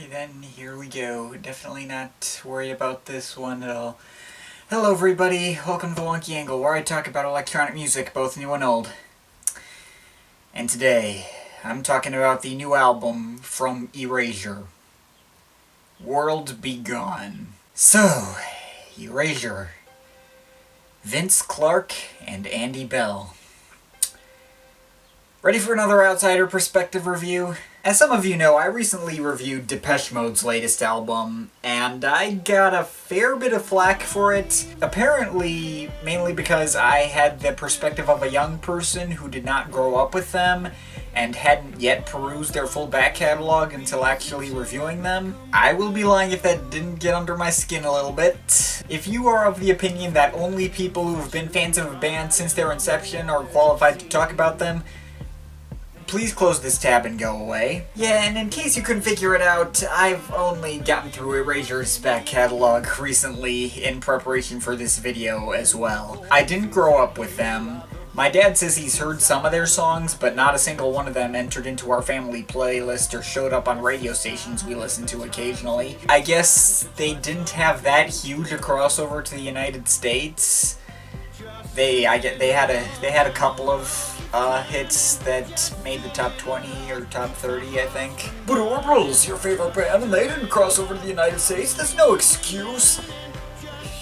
Alrighty then, here we go. Definitely not worried about this one at all. Hello everybody, welcome to the Wonky Angle, where I talk about electronic music, both new and old. And today, I'm talking about the new album from Erasure. World Be Gone. So, Erasure. Vince Clarke and Andy Bell. Ready for another outsider perspective review? As some of you know, I recently reviewed Depeche Mode's latest album, and I got a fair bit of flack for it. Apparently, mainly because I had the perspective of a young person who did not grow up with them, and hadn't yet perused their full back catalog until actually reviewing them. I will be lying if that didn't get under my skin a little bit. If you are of the opinion that only people who have been fans of a band since their inception are qualified to talk about them, please close this tab and go away. Yeah, and in case you couldn't figure it out, I've only gotten through Erasure's back catalog recently in preparation for this video as well. I didn't grow up with them. My dad says he's heard some of their songs, but not a single one of them entered into our family playlist or showed up on radio stations we listen to occasionally. I guess they didn't have that huge a crossover to the United States. They had a couple of hits that made the top 20 or top 30, I think. But Orbital's your favorite band, and they didn't cross over to the United States. There's no excuse.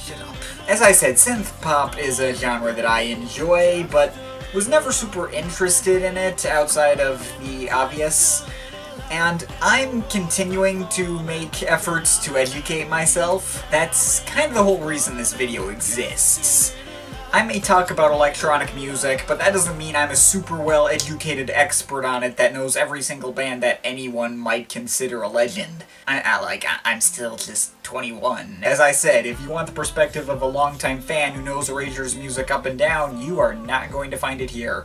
Shut up. As I said, synth pop is a genre that I enjoy, but was never super interested in it outside of the obvious. And I'm continuing to make efforts to educate myself. That's kind of the whole reason this video exists. I may talk about electronic music, but that doesn't mean I'm a super well-educated expert on it that knows every single band that anyone might consider a legend. I'm still just 21. As I said, if you want the perspective of a longtime fan who knows Erasure's music up and down, you are not going to find it here.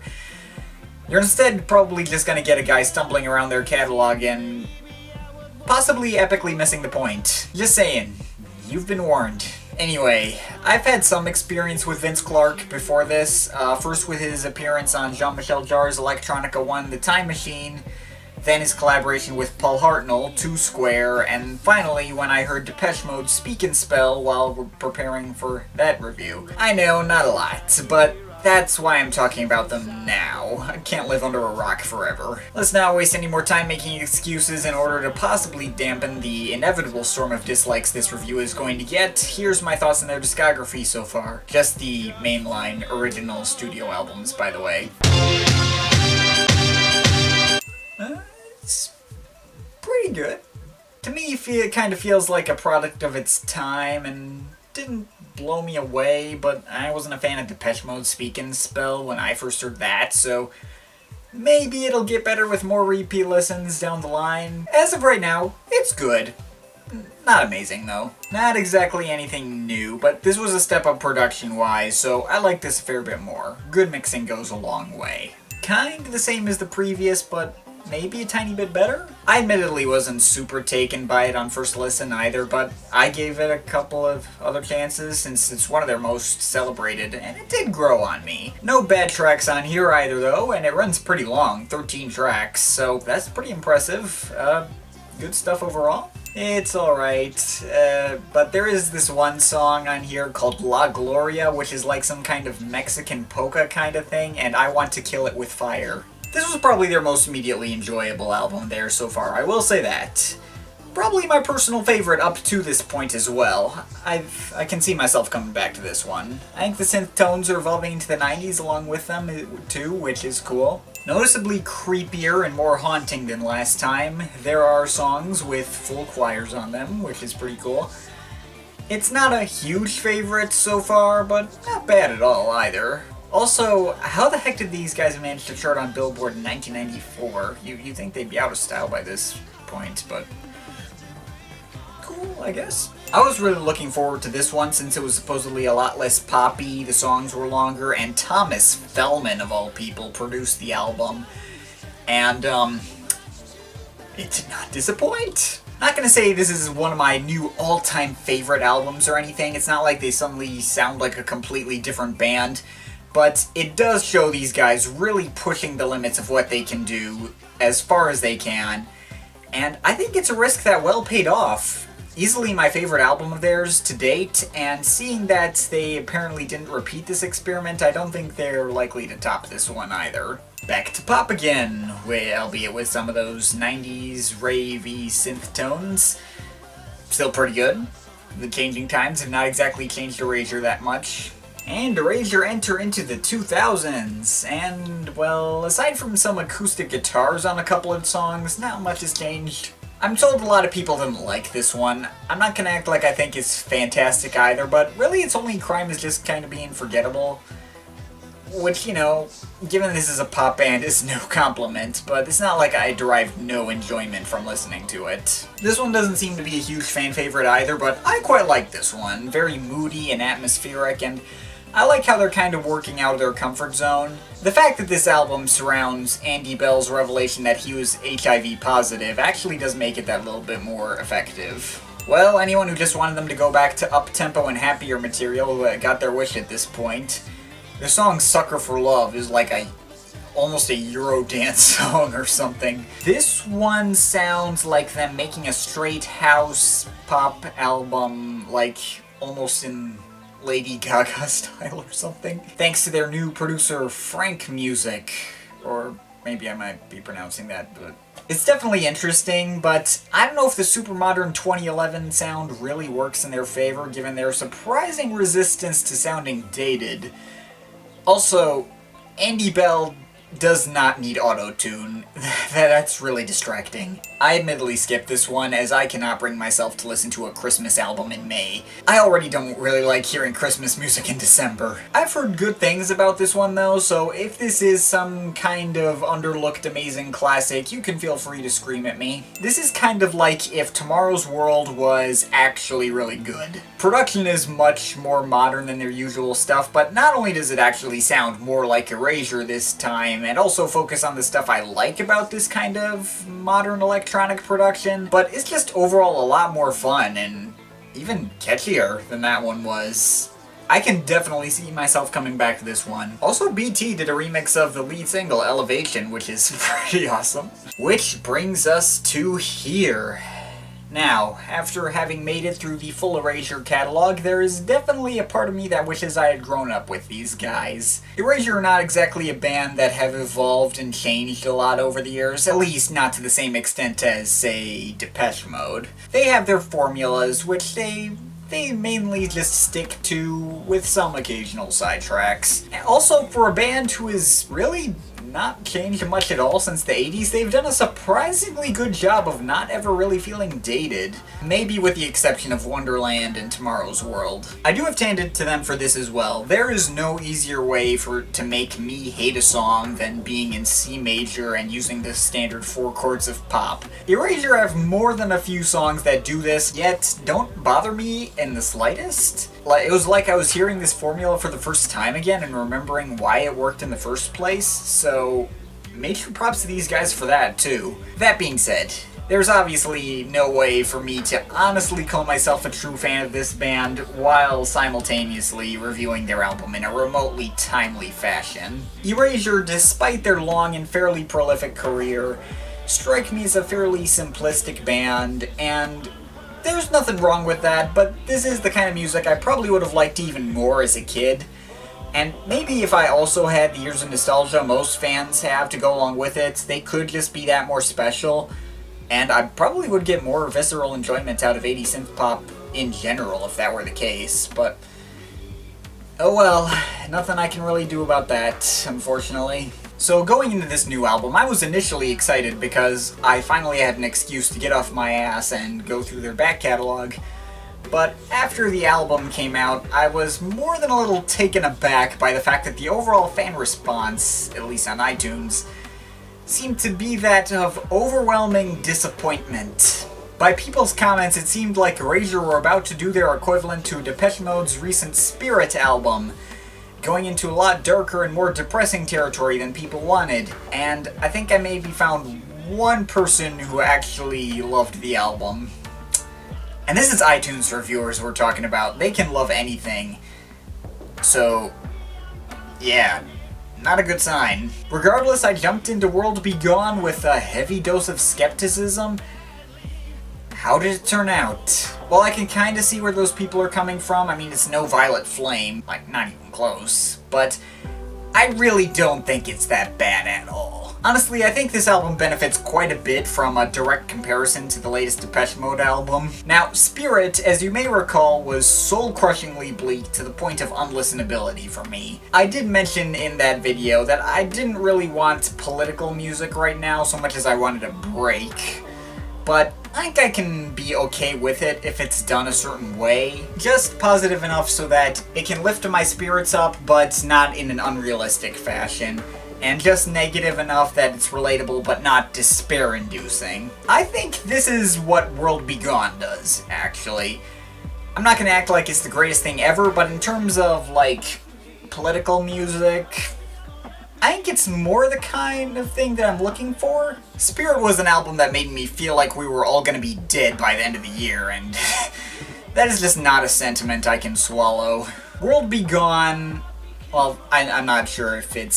You're instead probably just gonna get a guy stumbling around their catalog and possibly epically missing the point. Just saying, you've been warned. Anyway, I've had some experience with Vince Clarke before this, first with his appearance on Jean-Michel Jarre's Electronica 1 The Time Machine, then his collaboration with Paul Hartnell, 2 Square, and finally when I heard Depeche Mode Speak and Spell while preparing for that review. I know, not a lot, but that's why I'm talking about them now. I can't live under a rock forever. Let's not waste any more time making excuses in order to possibly dampen the inevitable storm of dislikes this review is going to get. Here's my thoughts on their discography so far. Just the mainline original studio albums, by the way. It's pretty good. To me, it kind of feels like a product of its time and didn't blow me away, but I wasn't a fan of Depeche Mode Speak and Spell when I first heard that, so maybe it'll get better with more repeat listens down the line. As of right now, it's good. Not amazing, though. Not exactly anything new, but this was a step up production-wise, so I like this a fair bit more. Good mixing goes a long way. Kind of the same as the previous, but maybe a tiny bit better? I admittedly wasn't super taken by it on first listen either, but I gave it a couple of other chances since it's one of their most celebrated, and it did grow on me. No bad tracks on here either though, and it runs pretty long, 13 tracks, so that's pretty impressive. Good stuff overall. It's alright, but there is this one song on here called La Gloria, which is like some kind of Mexican polka kind of thing, and I want to kill it with fire. This was probably their most immediately enjoyable album there so far, I will say that. Probably my personal favorite up to this point as well. I can see myself coming back to this one. I think the synth tones are evolving into the 90s along with them too, which is cool. Noticeably creepier and more haunting than last time. There are songs with full choirs on them, which is pretty cool. It's not a huge favorite so far, but not bad at all either. Also, how the heck did these guys manage to chart on Billboard in 1994? You think they'd be out of style by this point, but cool, I guess. I was really looking forward to this one since it was supposedly a lot less poppy, the songs were longer, and Thomas Fellman, of all people, produced the album. And, it did not disappoint. Not gonna say this is one of my new all-time favorite albums or anything. It's not like they suddenly sound like a completely different band. But it does show these guys really pushing the limits of what they can do as far as they can, and I think it's a risk that well paid off. Easily my favorite album of theirs to date, and seeing that they apparently didn't repeat this experiment, I don't think they're likely to top this one either. Back to pop again, albeit with some of those 90s ravey synth tones. Still pretty good. The changing times have not exactly changed Erasure that much. And Erasure enter into the 2000s, and, well, aside from some acoustic guitars on a couple of songs, not much has changed. I'm told a lot of people didn't like this one. I'm not gonna act like I think it's fantastic either, but really its only crime is just kind of being forgettable. Which, you know, given this is a pop band, is no compliment, but it's not like I derived no enjoyment from listening to it. This one doesn't seem to be a huge fan favorite either, but I quite like this one. Very moody and atmospheric, and I like how they're kind of working out of their comfort zone. The fact that this album surrounds Andy Bell's revelation that he was HIV positive actually does make it that little bit more effective. Well, anyone who just wanted them to go back to up-tempo and happier material got their wish at this point. The song Sucker for Love is like almost a Eurodance song or something. This one sounds like them making a straight house pop album, like almost in Lady Gaga style or something. Thanks to their new producer Frank Music, or maybe I might be pronouncing that, but it's definitely interesting, but I don't know if the super modern 2011 sound really works in their favor given their surprising resistance to sounding dated. Also, Andy Bell does not need auto-tune. That's really distracting. I admittedly skipped this one, as I cannot bring myself to listen to a Christmas album in May. I already don't really like hearing Christmas music in December. I've heard good things about this one though, so if this is some kind of underlooked amazing classic, you can feel free to scream at me. This is kind of like if Tomorrow's World was actually really good. Production is much more modern than their usual stuff, but not only does it actually sound more like Erasure this time, and also focus on the stuff I like about this kind of modern electronic production, but it's just overall a lot more fun and even catchier than that one was. I can definitely see myself coming back to this one. Also, BT did a remix of the lead single, Elevation, which is pretty awesome. Which brings us to here. Now, after having made it through the full Erasure catalog, there is definitely a part of me that wishes I had grown up with these guys. Erasure are not exactly a band that have evolved and changed a lot over the years, at least not to the same extent as, say, Depeche Mode. They have their formulas, which they mainly just stick to, with some occasional sidetracks. Also, for a band who is really not changed much at all since the 80s, they've done a surprisingly good job of not ever really feeling dated. Maybe with the exception of Wonderland and Tomorrow's World. I do have to hand it to them for this as well. There is no easier way to make me hate a song than being in C major and using the standard 4 chords of pop. Erasure have more than a few songs that do this, yet don't bother me in the slightest. It was like I was hearing this formula for the first time again and remembering why it worked in the first place, so major props to these guys for that too. That being said, there's obviously no way for me to honestly call myself a true fan of this band while simultaneously reviewing their album in a remotely timely fashion. Erasure, despite their long and fairly prolific career, strike me as a fairly simplistic band, and there's nothing wrong with that, but this is the kind of music I probably would have liked even more as a kid. And maybe if I also had the years of nostalgia most fans have to go along with it, they could just be that more special, and I probably would get more visceral enjoyment out of 80s synth pop in general if that were the case, but oh well, nothing I can really do about that, unfortunately. So going into this new album, I was initially excited because I finally had an excuse to get off my ass and go through their back catalog, but after the album came out, I was more than a little taken aback by the fact that the overall fan response, at least on iTunes, seemed to be that of overwhelming disappointment. By people's comments, it seemed like Erasure were about to do their equivalent to Depeche Mode's recent Spirit album, going into a lot darker and more depressing territory than people wanted, and I think I maybe found one person who actually loved the album. And this is iTunes reviewers we're talking about. They can love anything. So, yeah, not a good sign. Regardless, I jumped into World Be Gone with a heavy dose of skepticism, How did it turn out? Well, I can kinda see where those people are coming from. I mean, it's no Violet Flame, like, not even close. But I really don't think it's that bad at all. Honestly, I think this album benefits quite a bit from a direct comparison to the latest Depeche Mode album. Now, Spirit, as you may recall, was soul-crushingly bleak to the point of unlistenability for me. I did mention in that video that I didn't really want political music right now so much as I wanted a break. But I think I can be okay with it if it's done a certain way. Just positive enough so that it can lift my spirits up, but not in an unrealistic fashion. And just negative enough that it's relatable but not despair-inducing. I think this is what World Be Gone does, actually. I'm not gonna act like it's the greatest thing ever, but in terms of, like, political music, I think it's more the kind of thing that I'm looking for. Spirit was an album that made me feel like we were all gonna be dead by the end of the year, and that is just not a sentiment I can swallow. World Be Gone, well, I'm not sure if it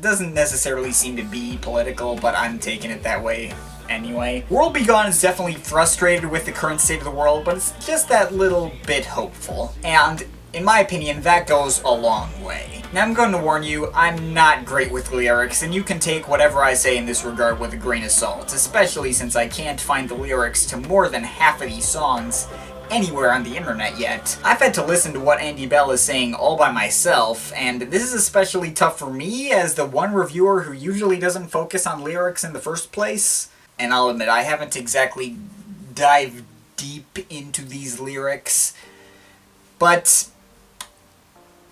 doesn't necessarily seem to be political, but I'm taking it that way anyway. World Be Gone is definitely frustrated with the current state of the world, but it's just that little bit hopeful. And in my opinion, that goes a long way. Now I'm going to warn you, I'm not great with lyrics, and you can take whatever I say in this regard with a grain of salt, especially since I can't find the lyrics to more than half of these songs anywhere on the internet yet. I've had to listen to what Andy Bell is saying all by myself, and this is especially tough for me as the one reviewer who usually doesn't focus on lyrics in the first place. And I'll admit, I haven't exactly dived deep into these lyrics, but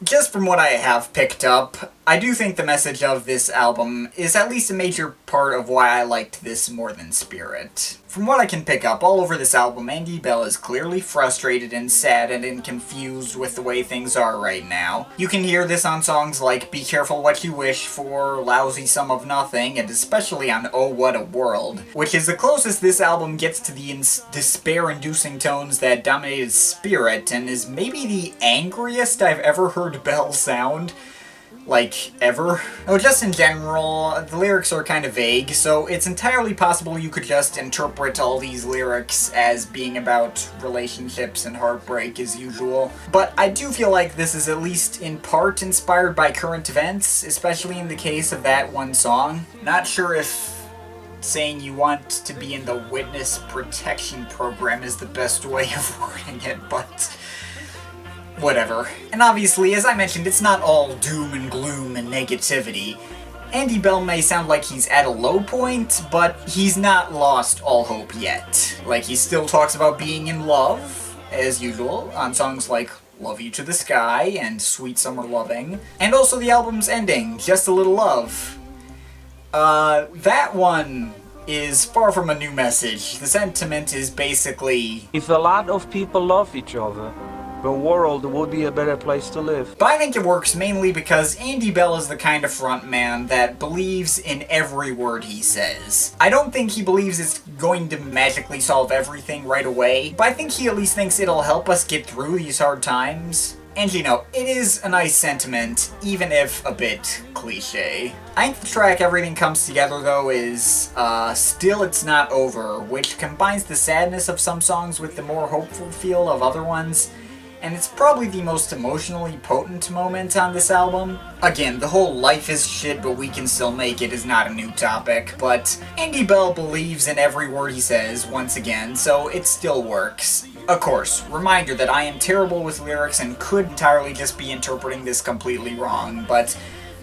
just from what I have picked up, I do think the message of this album is at least a major part of why I liked this more than Spirit. From what I can pick up, all over this album, Andy Bell is clearly frustrated and saddened and confused with the way things are right now. You can hear this on songs like Be Careful What You Wish For, Lousy Sum of Nothing, and especially on Oh What a World, which is the closest this album gets to the despair-inducing tones that dominated Spirit, and is maybe the angriest I've ever heard Bell sound. Like, ever. Oh, just in general, the lyrics are kind of vague, so it's entirely possible you could just interpret all these lyrics as being about relationships and heartbreak as usual. But I do feel like this is at least in part inspired by current events, especially in the case of that one song. Not sure if saying you want to be in the witness protection program is the best way of wording it, but whatever. And obviously, as I mentioned, it's not all doom and gloom and negativity. Andy Bell may sound like he's at a low point, but he's not lost all hope yet. Like, he still talks about being in love, as usual, on songs like Love You to the Sky and Sweet Summer Loving. And also the album's ending, Just a Little Love. That one is far from a new message. The sentiment is basically, if a lot of people love each other, the world would be a better place to live. But I think it works mainly because Andy Bell is the kind of frontman that believes in every word he says. I don't think he believes it's going to magically solve everything right away, but I think he at least thinks it'll help us get through these hard times. And you know, it is a nice sentiment, even if a bit cliche. I think the track Everything Comes Together, though, is Still It's Not Over, which combines the sadness of some songs with the more hopeful feel of other ones. And it's probably the most emotionally potent moment on this album. Again, the whole life is shit but we can still make it is not a new topic, but Andy Bell believes in every word he says, once again, so it still works. Of course, reminder that I am terrible with lyrics and could entirely just be interpreting this completely wrong, but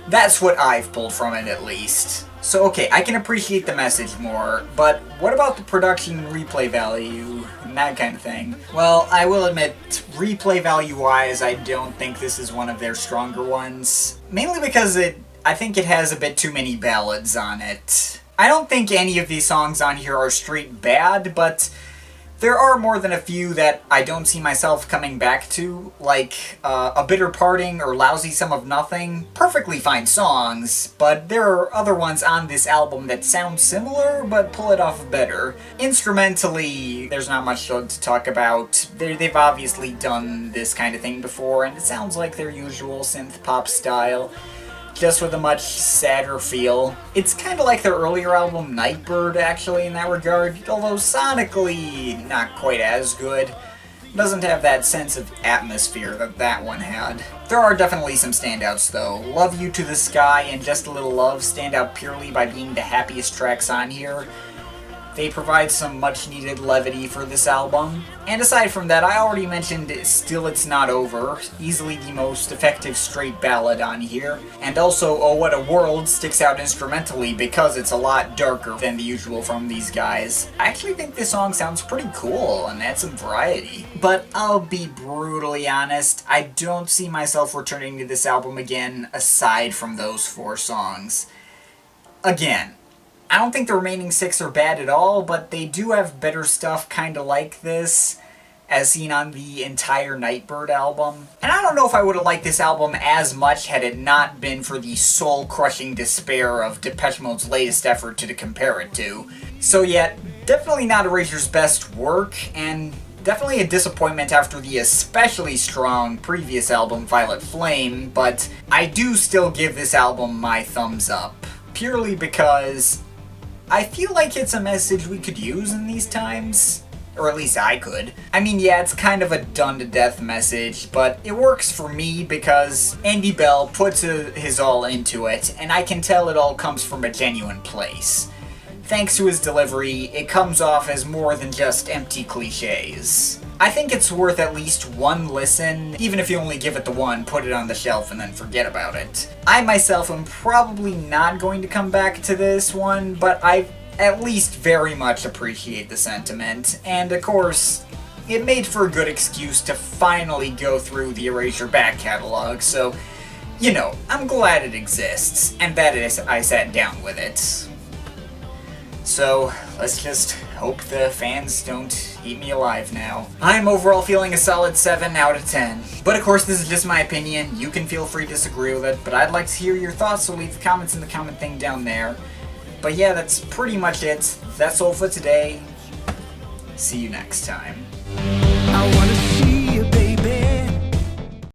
that's what I've pulled from it at least. So okay, I can appreciate the message more, but what about the production and replay value and that kind of thing? Well, I will admit, replay value-wise, I don't think this is one of their stronger ones. Mainly because I think it has a bit too many ballads on it. I don't think any of these songs on here are straight bad, but there are more than a few that I don't see myself coming back to, like A Bitter Parting or Lousy Sum of Nothing. Perfectly fine songs, but there are other ones on this album that sound similar, but pull it off better. Instrumentally, there's not much to talk about. They've obviously done this kind of thing before, and it sounds like their usual synth pop style. just with a much sadder feel. It's kind of like their earlier album Nightbird, actually, in that regard, although sonically not quite as good. Doesn't have that sense of atmosphere that that one had. There are definitely some standouts though. Love You to the Sky and Just a Little Love stand out purely by being the happiest tracks on here. They provide some much needed levity for this album. And aside from that, I already mentioned Still It's Not Over, easily the most effective straight ballad on here. And also Oh What a World sticks out instrumentally because it's a lot darker than the usual from these guys. I actually think this song sounds pretty cool and adds some variety. But I'll be brutally honest, I don't see myself returning to this album again aside from those 4 songs. Again, I don't think the remaining 6 are bad at all, but they do have better stuff kinda like this, as seen on the entire Nightbird album. And I don't know if I would have liked this album as much had it not been for the soul-crushing despair of Depeche Mode's latest effort to compare it to. So yeah, definitely not Erasure's best work, and definitely a disappointment after the especially strong previous album, Violet Flame, but I do still give this album my thumbs up, purely because I feel like it's a message we could use in these times. Or at least I could. I mean, yeah, it's kind of a done-to-death message, but it works for me because Andy Bell puts his all into it, and I can tell it all comes from a genuine place. Thanks to his delivery, it comes off as more than just empty cliches. I think it's worth at least one listen, even if you only give it the one, put it on the shelf, and then forget about it. I myself am probably not going to come back to this one, but I at least very much appreciate the sentiment, and of course, it made for a good excuse to finally go through the Erasure back catalog, so, you know, I'm glad it exists, and that is, I sat down with it. So, let's just hope the fans don't eat me alive now. I'm overall feeling a solid 7 out of 10. But of course, this is just my opinion. You can feel free to disagree with it, but I'd like to hear your thoughts, so leave the comments in the comment thing down there. But yeah, that's pretty much it. That's all for today. See you next time.